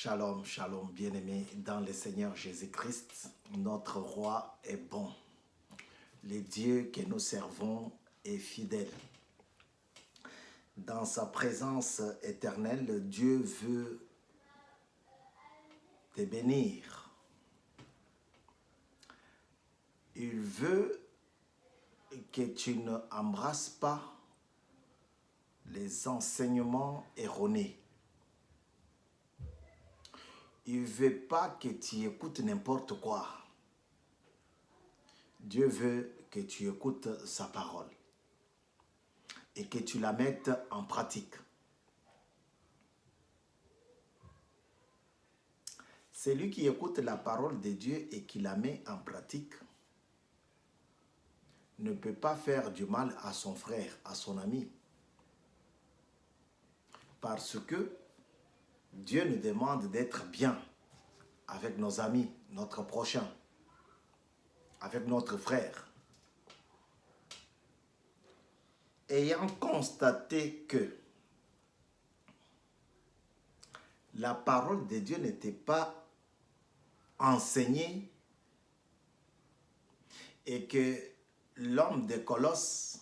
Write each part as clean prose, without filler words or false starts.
Shalom, shalom, bien-aimés dans le Seigneur Jésus-Christ. Notre roi est bon. Le Dieu que nous servons est fidèle. Dans sa présence éternelle, Dieu veut te bénir. Il veut que tu ne embrasses pas les enseignements erronés. Il ne veut pas que tu écoutes n'importe quoi. Dieu veut que tu écoutes sa parole et que tu la mettes en pratique. Celui qui écoute la parole de Dieu et qui la met en pratique ne peut pas faire du mal à son frère, à son ami. Parce que Dieu nous demande d'être bien avec nos amis, notre prochain, avec notre frère. Ayant constaté que la parole de Dieu n'était pas enseignée et que l'homme de Colosse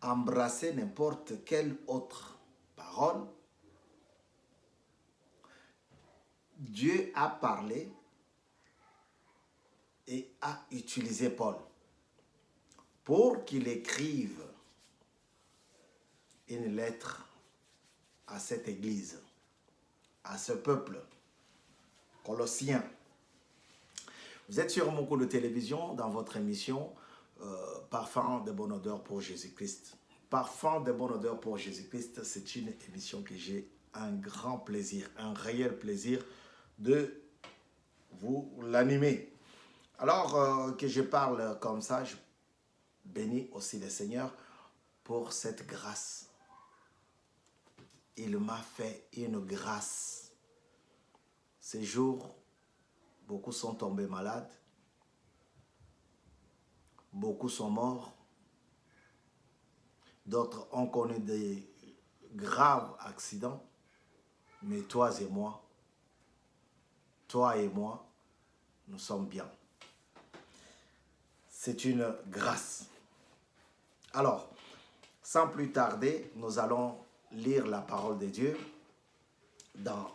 embrassait n'importe quelle autre parole, Dieu a parlé et a utilisé Paul pour qu'il écrive une lettre à cette église, à ce peuple colossien. Vous êtes sur mon cours de télévision dans votre émission Parfum de bonne odeur pour Jésus-Christ. Parfum de bonne odeur pour Jésus-Christ, c'est une émission que j'ai un grand plaisir, un réel plaisir de vous l'animer. Alors que je parle comme ça, je bénis aussi le Seigneur pour cette grâce. Il m'a fait une grâce. Ces jours, beaucoup sont tombés malades. Beaucoup sont morts. D'autres ont connu des graves accidents. Mais toi et moi, nous sommes bien. C'est une grâce. Alors, sans plus tarder, nous allons lire la parole de Dieu dans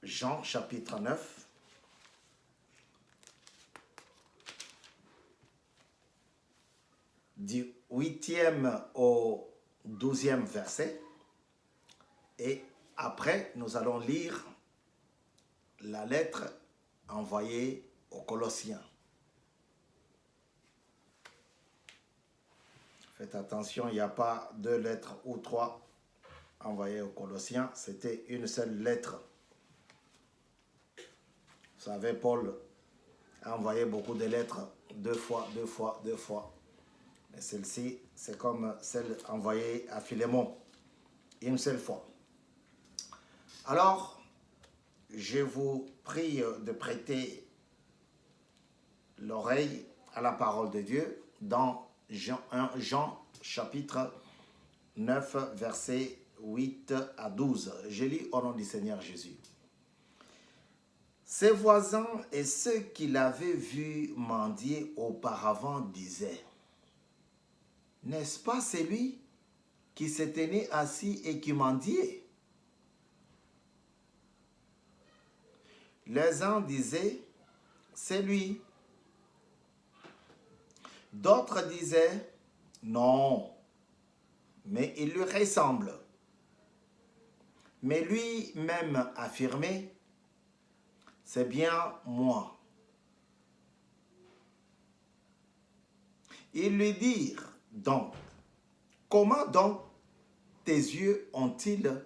Jean chapitre 9. Du 8e au 12e verset. Et après, nous allons lire la lettre envoyée aux Colossiens. Faites attention, il n'y a pas deux lettres ou trois envoyées aux Colossiens. C'était une seule lettre. Vous savez, Paul a envoyé beaucoup de lettres, deux fois. Mais celle-ci, c'est comme celle envoyée à Philémon, une seule fois. Alors, je vous prie de prêter l'oreille à la parole de Dieu dans Jean chapitre 9, versets 8 à 12. Je lis au nom du Seigneur Jésus. Ses voisins et ceux qui l'avaient vu mendier auparavant disaient: n'est-ce pas celui qui se tenait assis et qui mendiait? Les uns disaient: c'est lui. D'autres disaient: non, mais il lui ressemble. Mais lui-même affirmait: c'est bien moi. Ils lui dirent donc: comment donc tes yeux ont-ils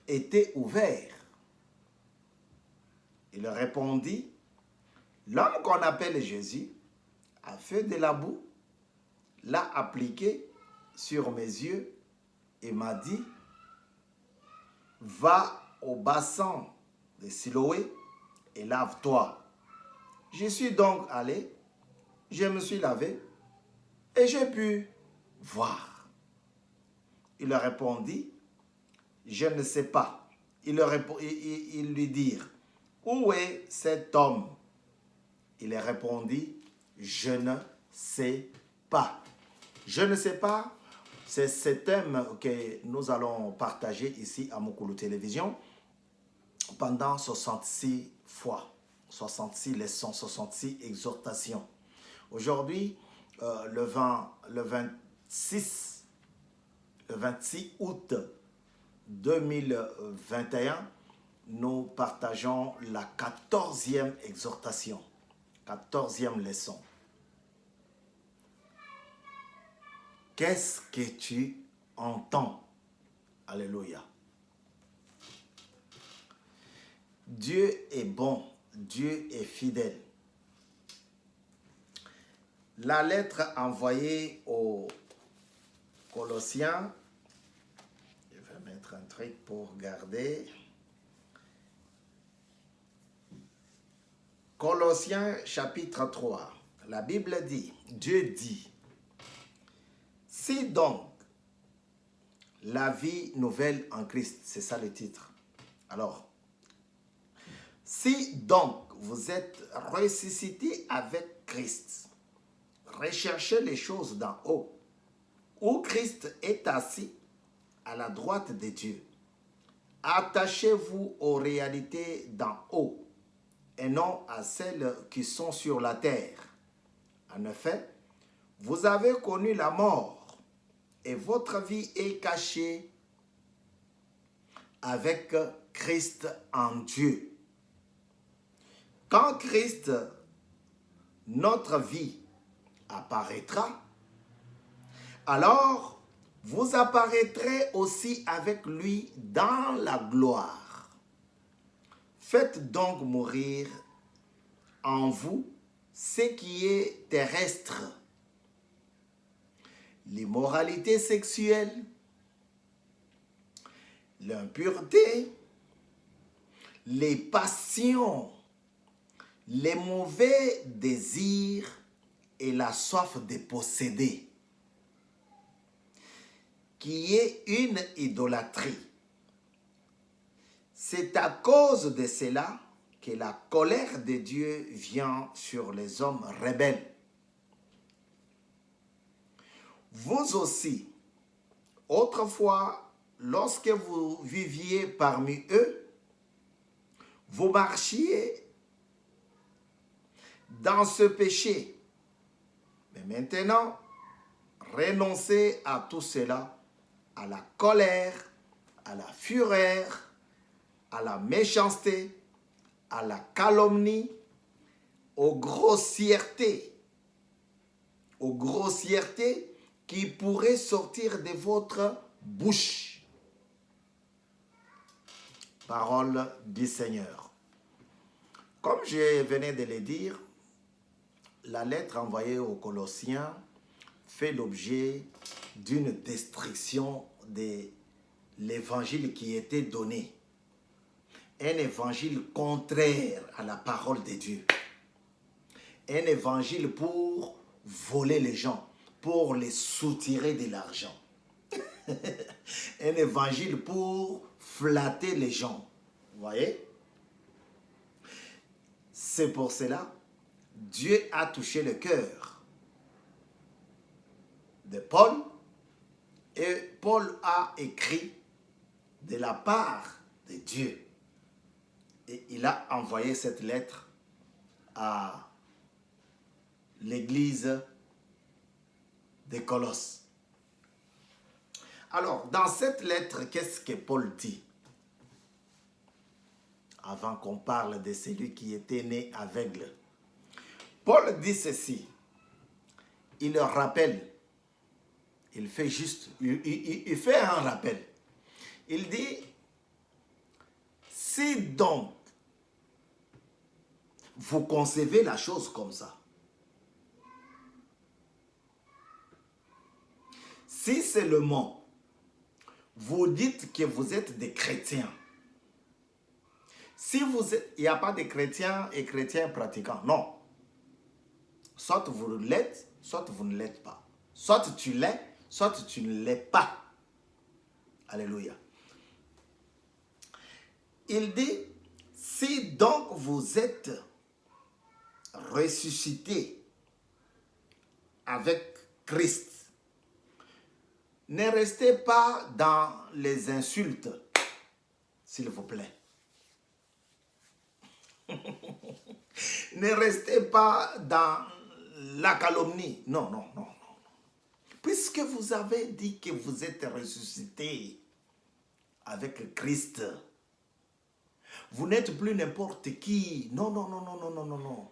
été ouverts? Il répondit: l'homme qu'on appelle Jésus a fait de la boue, l'a appliqué sur mes yeux et m'a dit: va au bassin de Siloé et lave-toi. Je suis donc allé, je me suis lavé et j'ai pu voir. Il répondit: je ne sais pas. Ils lui dirent, où est cet homme? Il répondit, je ne sais pas. Je ne sais pas, c'est ce thème que nous allons partager ici à Mukulu Télévision pendant 66 fois, 66 leçons, 66 exhortations. Aujourd'hui, le 26 août 2021, nous partageons la 14e exhortation, 14e leçon. Qu'est-ce que tu entends? Alléluia. Dieu est bon, Dieu est fidèle. La lettre envoyée aux Colossiens, je vais mettre un truc pour garder. Colossiens chapitre 3, la Bible dit, Dieu dit, si donc la vie nouvelle en Christ, c'est ça le titre. Alors, si donc vous êtes ressuscité avec Christ, recherchez les choses d'en haut, où Christ est assis à la droite de Dieu. Attachez-vous aux réalités d'en haut et non à celles qui sont sur la terre. En effet, vous avez connu la mort et votre vie est cachée avec Christ en Dieu. Quand Christ, notre vie, apparaîtra, alors vous apparaîtrez aussi avec lui dans la gloire. Faites donc mourir en vous ce qui est terrestre, l'immoralité sexuelle, l'impureté, les passions, les mauvais désirs et la soif de posséder, qui est une idolâtrie. C'est à cause de cela que la colère de Dieu vient sur les hommes rebelles. Vous aussi, autrefois, lorsque vous viviez parmi eux, vous marchiez dans ce péché. Mais maintenant, renoncez à tout cela, à la colère, à la fureur, à la méchanceté, à la calomnie, aux grossièretés qui pourraient sortir de votre bouche. Parole du Seigneur. Comme je venais de le dire, la lettre envoyée aux Colossiens fait l'objet d'une destruction de l'évangile qui était donné. Un évangile contraire à la parole de Dieu. Un évangile pour voler les gens, pour les soutirer de l'argent. Un évangile pour flatter les gens. Vous voyez? C'est pour cela, Dieu a touché le cœur de Paul et Paul a écrit de la part de Dieu. Et il a envoyé cette lettre à l'église de Colosse. Alors, dans cette lettre, qu'est-ce que Paul dit? Avant qu'on parle de celui qui était né aveugle. Paul dit ceci. Il le rappelle. Il fait juste, il fait un rappel. Il dit, si donc vous concevez la chose comme ça, si seulement vous dites que vous êtes des chrétiens, si vous êtes, il n'y a pas de chrétiens et chrétiens pratiquants, non. Soit vous l'êtes, soit vous ne l'êtes pas. Soit tu l'es, soit tu ne l'es pas. Alléluia. Il dit, si donc vous êtes ressuscité avec Christ, ne restez pas dans les insultes, s'il vous plaît. Ne restez pas dans la calomnie. Non, non, non, non. Puisque vous avez dit que vous êtes ressuscité avec Christ, vous n'êtes plus n'importe qui. Non, non, non, non, non, non, non, non.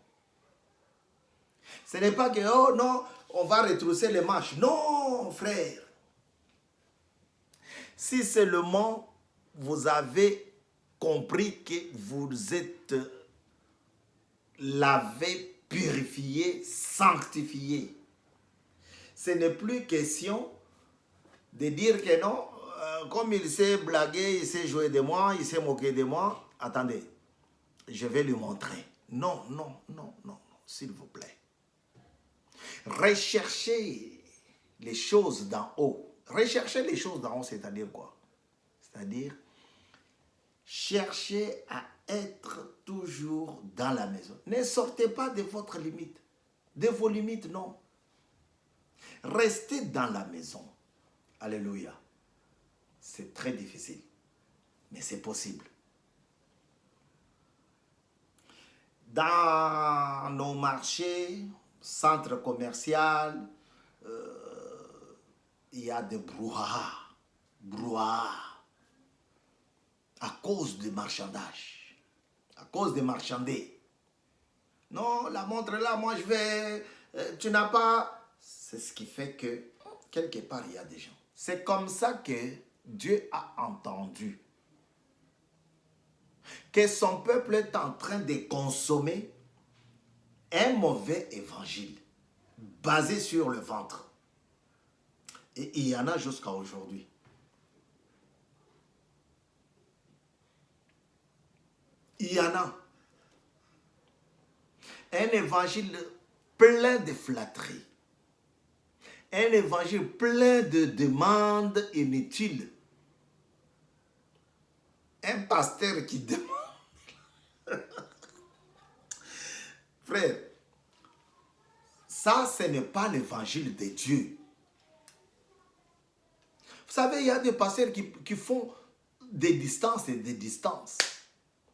Ce n'est pas que, oh non, on va retrousser les manches. Non, frère. Si seulement vous avez compris que vous êtes lavé, purifié, sanctifié, ce n'est plus question de dire que non, comme il s'est blagué, il s'est joué de moi, il s'est moqué de moi. Attendez, je vais lui montrer. Non, non, non, non, s'il vous plaît. Recherchez les choses d'en haut. Rechercher les choses d'en haut, c'est-à-dire quoi? C'est-à-dire, cherchez à être toujours dans la maison. Ne sortez pas de votre limite. De vos limites, non. Restez dans la maison. Alléluia. C'est très difficile, mais c'est possible. Dans nos marchés, centres commerciaux, il y a des brouhahas. À cause du marchandage, à cause des marchandés. Non, la montre là, moi je vais, tu n'as pas. C'est ce qui fait que, quelque part, il y a des gens. C'est comme ça que Dieu a entendu que son peuple est en train de consommer un mauvais évangile basé sur le ventre. Et il y en a jusqu'à aujourd'hui. Il y en a. Un évangile plein de flatteries. Un évangile plein de demandes inutiles. Un pasteur qui demande. Frère, ça, ce n'est pas l'évangile de Dieu. Vous savez, il y a des pasteurs qui font des distances et des distances.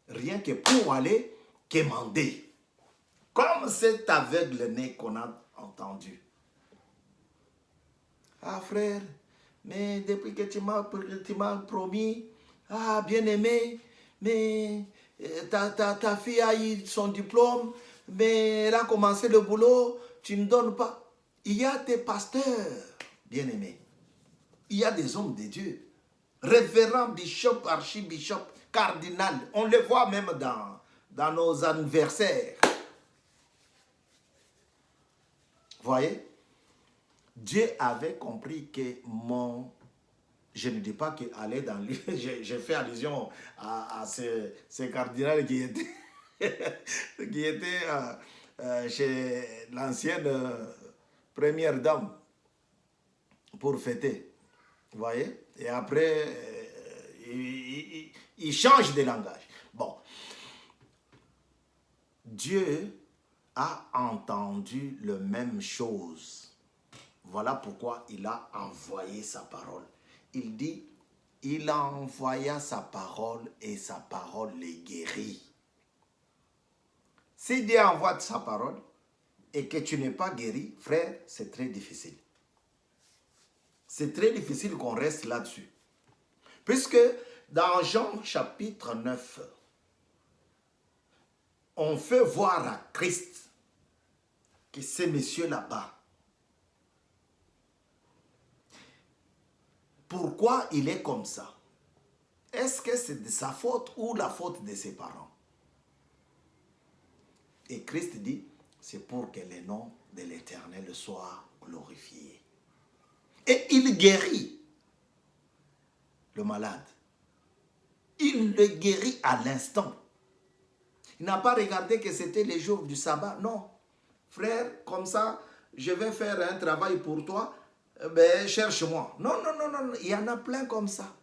Rien que pour aller quémander. Comme cet aveugle-né qu'on a entendu. Ah frère, mais depuis que tu m'as promis, ah bien-aimé, mais ta fille a eu son diplôme, mais elle a commencé le boulot, tu ne donnes pas. Il y a des pasteurs, bien-aimés. Il y a des hommes de Dieu. Révérend, bishop, archibishop, cardinal. On les voit même dans nos anniversaires. Voyez? Dieu avait compris que je ne dis pas qu'il allait dans lui. J'ai fait allusion à ce cardinal qui était chez l'ancienne première dame pour fêter. Vous voyez? Et après, il change de langage. Bon. Dieu a entendu la même chose. Voilà pourquoi il a envoyé sa parole. Il dit, il envoya sa parole et sa parole les guérit. Si Dieu envoie sa parole et que tu n'es pas guéri, frère, c'est très difficile. C'est très difficile qu'on reste là-dessus. Puisque dans Jean chapitre 9, on fait voir à Christ que ces messieurs là-bas, pourquoi il est comme ça? Est-ce que c'est de sa faute ou la faute de ses parents? Et Christ dit, c'est pour que le nom de l'Éternel soit glorifié. Et il guérit le malade. Il le guérit à l'instant. Il n'a pas regardé que c'était les jours du sabbat. Non. Frère, comme ça, je vais faire un travail pour toi. Ben, cherche-moi. Non, non, non, non. Il y en a plein comme ça.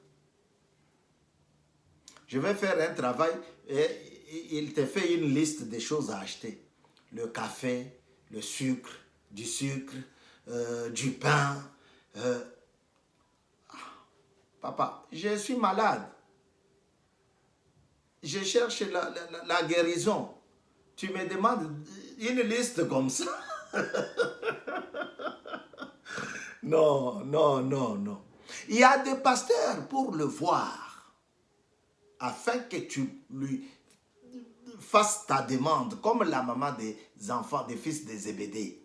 Je vais faire un travail et il te fait une liste des choses à acheter. Le café, le sucre, du pain. Papa, je suis malade. Je cherche la guérison. Tu me demandes une liste comme ça? Non, non, non, non. Il y a des pasteurs pour le voir, afin que tu lui fasses ta demande, comme la maman des enfants, des fils des Zébédée.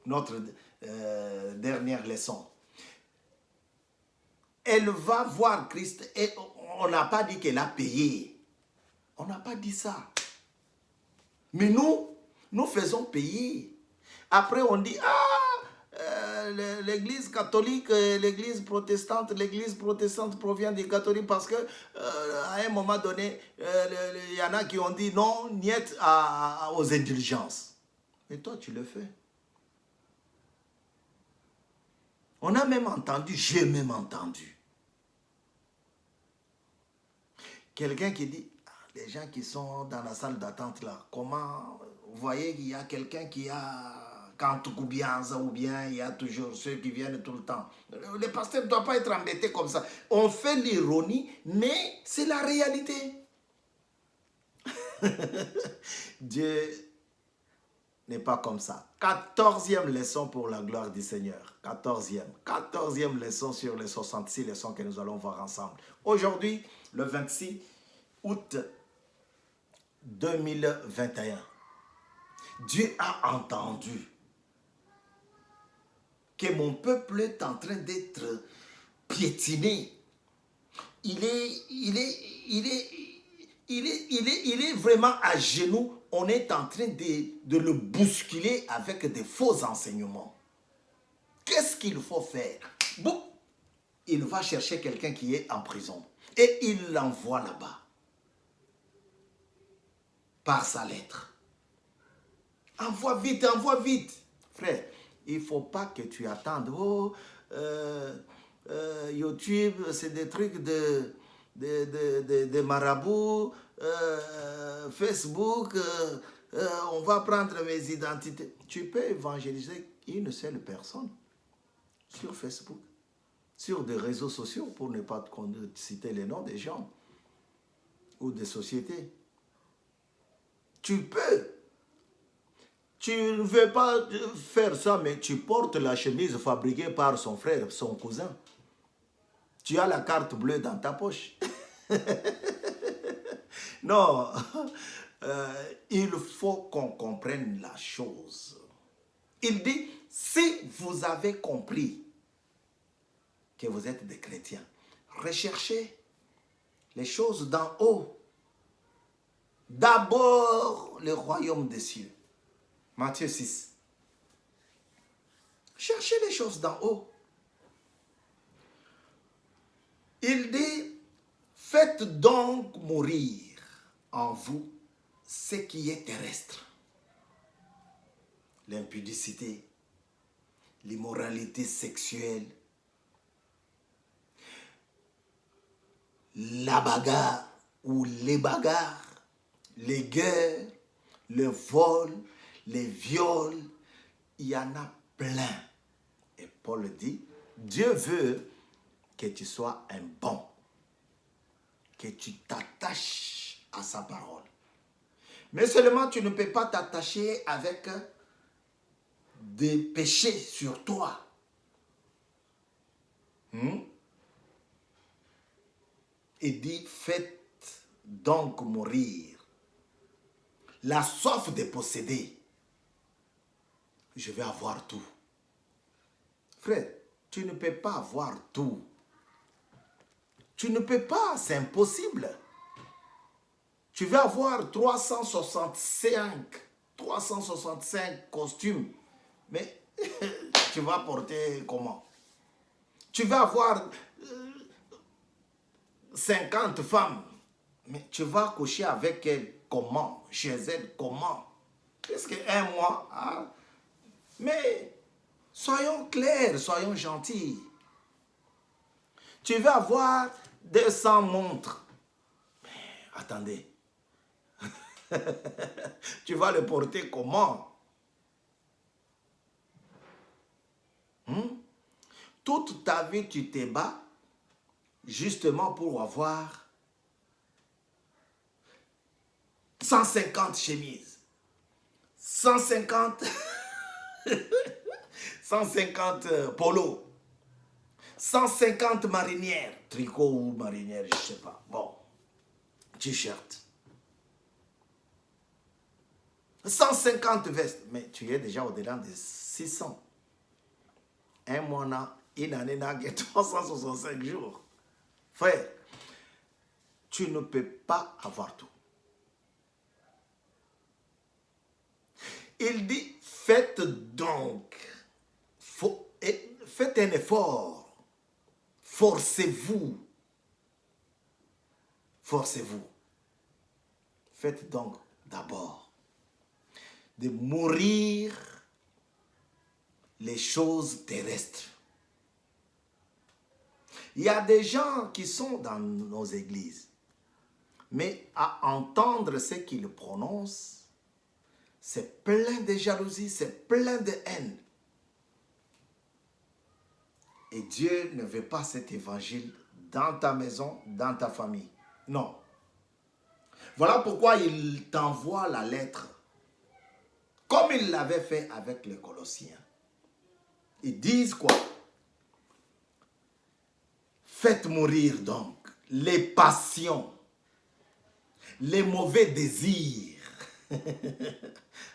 Notre dernière leçon. Elle va voir Christ et on n'a pas dit qu'elle a payé. On n'a pas dit ça. Mais nous faisons payer. Après, on dit, l'église catholique, l'église protestante provient des catholiques parce que à un moment donné, il y en a qui ont dit non, niet aux indulgences. Et toi, tu le fais. On a même entendu, j'ai même entendu. Quelqu'un qui dit, les gens qui sont dans la salle d'attente là, comment, vous voyez qu'il y a quelqu'un qui a Kantukubianza ou bien il y a toujours ceux qui viennent tout le temps. Le pasteur ne doit pas être embêté comme ça. On fait l'ironie, mais c'est la réalité. Dieu n'est pas comme ça. 14e leçon pour la gloire du Seigneur. 14e leçon sur les 66 leçons que nous allons voir ensemble. Aujourd'hui, le 26 août 2021. Dieu a entendu que mon peuple est en train d'être piétiné. Il est vraiment à genoux. On est en train de le bousculer avec des faux enseignements. Qu'est-ce qu'il faut faire? Bon, il va chercher quelqu'un qui est en prison et il l'envoie là-bas par sa lettre. Envoie vite, envoie vite. Frère, il ne faut pas que tu attendes. Oh, YouTube, c'est des trucs de marabouts. Facebook, on va prendre mes identités. Tu peux évangéliser une seule personne sur Facebook, sur des réseaux sociaux, pour ne pas citer les noms des gens ou des sociétés. Tu peux. Tu ne veux pas faire ça, mais tu portes la chemise fabriquée par son frère, son cousin. Tu as la carte bleue dans ta poche. Non, il faut qu'on comprenne la chose. Il dit, si vous avez compris que vous êtes des chrétiens, recherchez les choses d'en haut. D'abord, le royaume des cieux. Matthieu 6. Cherchez les choses d'en haut. Il dit, faites donc mourir en vous ce qui est terrestre. L'impudicité, l'immoralité sexuelle, la bagarre ou les bagarres, les guerres, le vol, les viols, il y en a plein. Et Paul dit, Dieu veut que tu sois un bon, que tu t'attaches à sa parole. Mais seulement tu ne peux pas t'attacher avec des péchés sur toi. Il dit, faites donc mourir la soif de posséder. Je vais avoir tout. Frère, tu ne peux pas avoir tout. Tu ne peux pas, c'est impossible. Tu vas avoir 365 costumes, mais tu vas porter comment? Tu vas avoir 50 femmes, mais tu vas coucher avec elles comment? Chez elles comment? Parce qu'un mois, hein? Mais soyons clairs, soyons gentils. Tu vas avoir 200 montres. Mais attendez. Tu vas le porter comment? Toute ta vie, tu te bats justement pour avoir 150 chemises, 150, 150 polos, 150 marinières, tricot ou marinière, je ne sais pas. Bon, t-shirt. 150 vestes, mais tu es déjà au-delà de 600. Un mois, une année n'a que 365 jours. Frère, tu ne peux pas avoir tout. Il dit, faites donc, faites un effort, forcez-vous, forcez-vous. Faites donc d'abord de mourir les choses terrestres. Il y a des gens qui sont dans nos églises, mais à entendre ce qu'ils prononcent, c'est plein de jalousie, c'est plein de haine. Et Dieu ne veut pas cet évangile dans ta maison, dans ta famille. Non. Voilà pourquoi il t'envoie la lettre, comme il l'avait fait avec les Colossiens. Ils disent quoi? Faites mourir donc les passions, les mauvais désirs.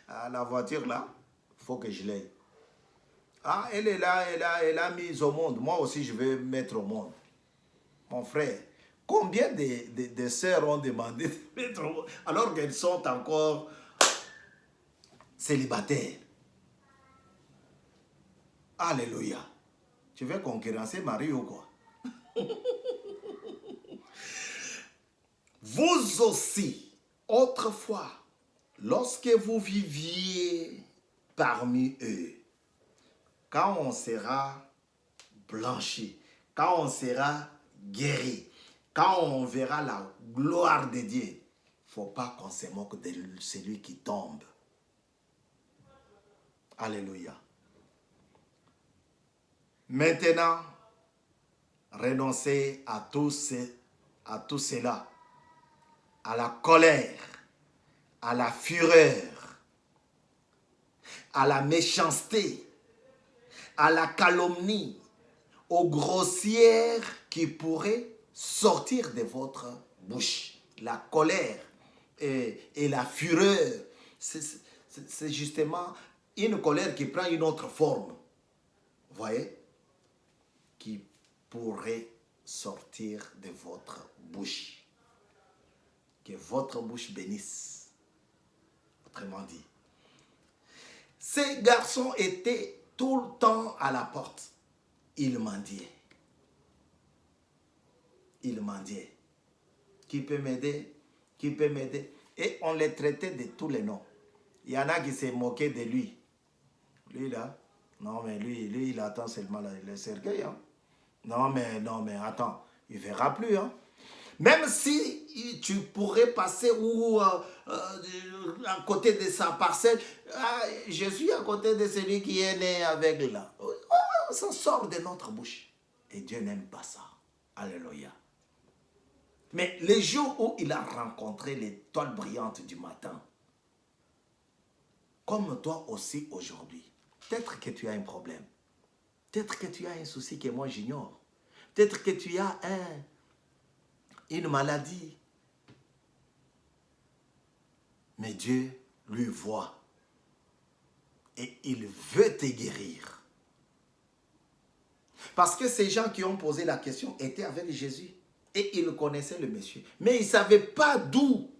Ah, la voiture là, il faut que je l'aie. Ah, elle est là, elle a mise au monde. Moi aussi, je vais mettre au monde. Mon frère, combien de sœurs ont demandé de mettre au monde alors qu'elles sont encore célibataires? Alléluia. Tu veux concurrencer Marie ou quoi? Vous aussi, autrefois, lorsque vous viviez parmi eux, quand on sera blanchi, quand on sera guéri, quand on verra la gloire de Dieu, il ne faut pas qu'on se moque de celui qui tombe. Alléluia. Maintenant, renoncez à tout cela, à la colère, à la fureur, à la méchanceté, à la calomnie, aux grossières qui pourraient sortir de votre bouche. La colère et la fureur, c'est justement une colère qui prend une autre forme. Vous voyez? Qui pourrait sortir de votre bouche. Que votre bouche bénisse. Autrement dit. Ces garçons étaient tout le temps à la porte. Ils mendiaient. Ils mendiaient. Qui peut m'aider? Qui peut m'aider? Et on les traitait de tous les noms. Il y en a qui se moquaient de lui. Lui là, non mais lui il attend seulement le cercueil. Hein. Non mais attends, il ne verra plus. Hein. Même si tu pourrais passer à côté de sa parcelle, je suis à côté de celui qui est né avec là. Ça sort de notre bouche. Et Dieu n'aime pas ça. Alléluia. Mais les jours où il a rencontré l'étoile brillante du matin, comme toi aussi aujourd'hui, peut-être que tu as un problème. Peut-être que tu as un souci que moi j'ignore. Peut-être que tu as une maladie. Mais Dieu lui voit. Et il veut te guérir. Parce que ces gens qui ont posé la question étaient avec Jésus. Et ils connaissaient le monsieur. Mais ils ne savaient pas d'où,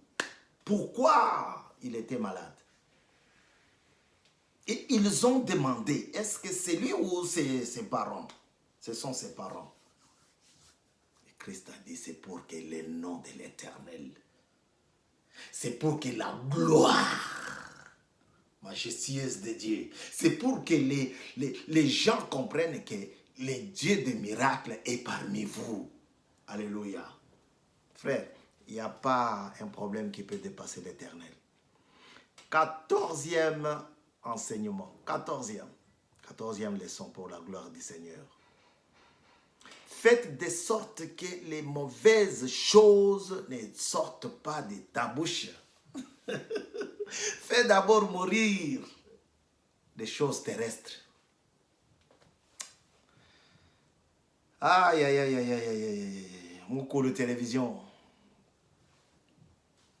pourquoi il était malade. Et ils ont demandé, est-ce que c'est lui ou c'est ses parents? Ce sont ses parents. Et Christ a dit, c'est pour que le nom de l'Éternel, c'est pour que la gloire majestueuse de Dieu, c'est pour que les gens comprennent que le Dieu des miracles est parmi vous. Alléluia. Frère, il n'y a pas un problème qui peut dépasser l'Éternel. 14e enseignement. 14e leçon pour la gloire du Seigneur. Faites de sorte que les mauvaises choses ne sortent pas de ta bouche. Fais d'abord mourir des choses terrestres. Aïe, aïe, aïe, aïe, aïe, aïe, aïe. Mon cours de télévision.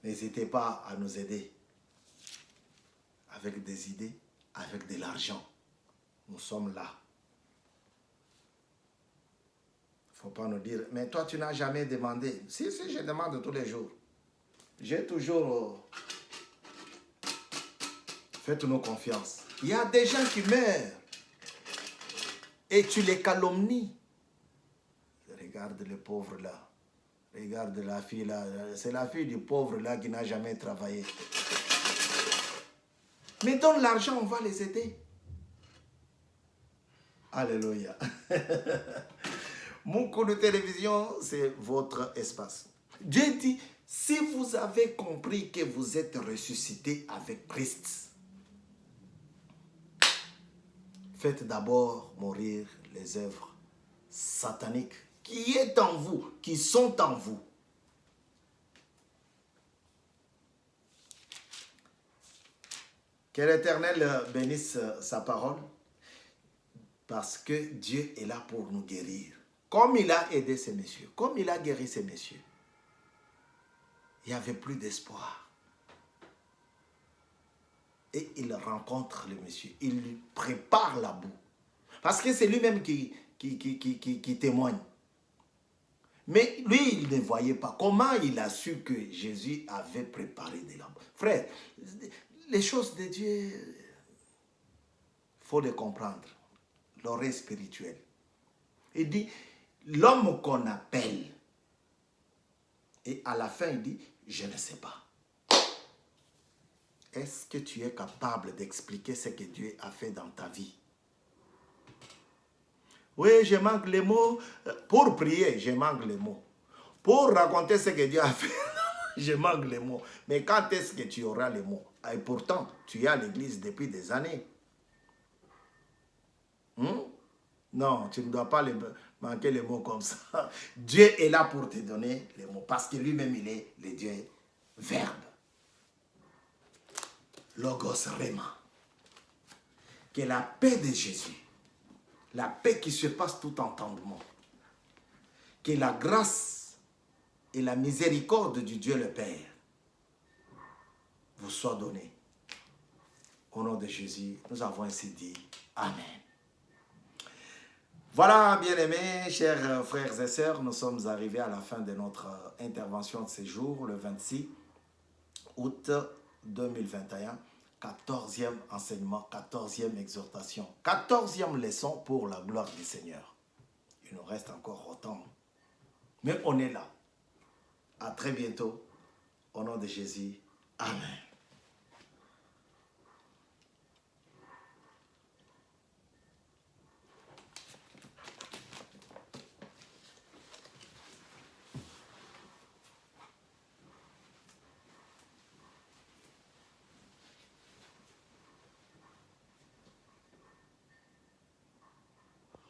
N'hésitez pas à nous aider. Avec des idées, avec de l'argent. Nous sommes là. Il ne faut pas nous dire, mais toi tu n'as jamais demandé. Si, je demande tous les jours. J'ai toujours... Faites-nous confiance. Il y a des gens qui meurent. Et tu les calomnies. Regarde le pauvre là. Regarde la fille là. C'est la fille du pauvre là qui n'a jamais travaillé. Mais donne l'argent, on va les aider. Alléluia. Mon cours de télévision, c'est votre espace. Dieu dit, si vous avez compris que vous êtes ressuscité avec Christ, faites d'abord mourir les œuvres sataniques qui est en vous, qui sont en vous. Que l'Éternel bénisse sa parole, parce que Dieu est là pour nous guérir. Comme il a aidé ces messieurs, comme il a guéri ces messieurs, il n'y avait plus d'espoir. Et il rencontre le monsieur, il lui prépare la boue. Parce que c'est lui-même qui témoigne. Mais lui, il ne voyait pas. Comment il a su que Jésus avait préparé de la boue? Frère, les choses de Dieu, il faut les comprendre. L'oreille spirituelle. Il dit, l'homme qu'on appelle. Et à la fin, il dit, je ne sais pas. Est-ce que tu es capable d'expliquer ce que Dieu a fait dans ta vie? Oui, je manque les mots. Pour prier, je manque les mots. Pour raconter ce que Dieu a fait, je manque les mots. Mais quand est-ce que tu auras les mots? Et pourtant, tu es à l'église depuis des années. Non, tu ne dois pas manquer les mots comme ça. Dieu est là pour te donner les mots. Parce que lui-même, il est le Dieu Verbe. Logos Rema. Que la paix de Jésus, la paix qui surpasse tout entendement, que la grâce et la miséricorde du Dieu le Père vous soient données. Au nom de Jésus, nous avons ainsi dit Amen. Voilà, bien-aimés, chers frères et sœurs, nous sommes arrivés à la fin de notre intervention de ce jour, le 26 août 2021. 14e enseignement, 14e exhortation, 14e leçon pour la gloire du Seigneur. Il nous reste encore autant. Mais on est là. À très bientôt. Au nom de Jésus. Amen.